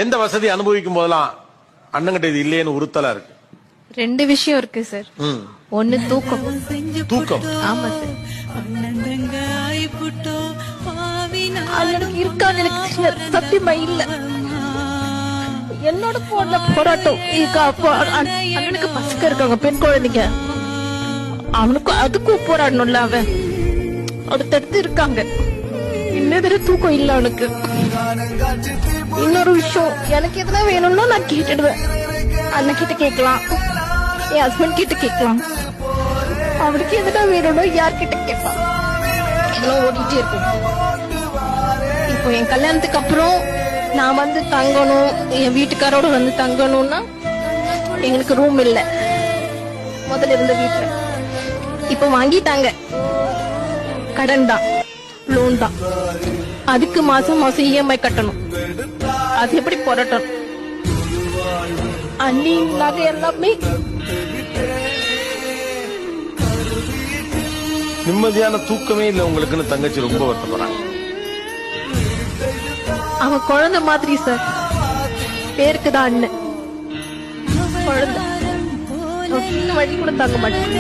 எந்த வசதி அனுபவிக்கும் போதெல்லாம் அண்ணங்கிட்ட இது இல்லையேன்னு உறுத்தலா இருக்கு? ரெண்டு விஷயம் இருக்கு சார். ஒண்ணு தூக்கம். தூக்கம்? ஆமா சார். அண்ணனுக்கு இருக்கான்னு எனக்கு தெரியல, சத்தியமா இல்ல. என்னோட போன போராட்டம் அண்ணனுக்கு பசங்க இருக்காங்க, பெண் குழந்தைங்க. அவனுக்கு அதுக்கும் போராடணும்ல, அவன் அடுத்தடுத்து இருக்காங்க. இன்னொரு தூக்கம் இல்ல அவனுக்கு. இன்னொரு விஷயம், எனக்கு எதுனா வேணும்னா நான் கேட்டுடுவேன். அண்ணன் கிட்ட கேட்கலாம், என் ஹஸ்பண்ட் கிட்ட கேட்கலாம். அவனுக்கு எதுனா வேணும்னா யார்கிட்ட கேட்பான்? இதெல்லாம் ஓடிட்டே இருக்கும். இப்போ என் கல்யாணத்துக்கு அப்புறம் நான் வந்து தங்கணும், என் வீட்டுக்காரோட வந்து தங்கணும்னா எங்களுக்கு ரூம் இல்ல. முதல்ல இருந்த வீட்டுல இப்ப வாங்கிட்டாங்க. கடன் தான், லோன் தான். அதுக்கு மாசம் மாசம் இஎம்ஐ கட்டணும். அது எப்படி புரட்டணும்? அண்ணி நகை எல்லாமே. நிம்மதியான தூக்கமே இல்ல உங்களுக்குன்னு தங்கச்சி ரொம்ப வருத்தப்படுறாங்க. அவன் குழந்தை மாதிரி சார். பேருக்கு தான் அண்ணன், குழந்தை. வழி கூட தாங்க மாட்டேன்.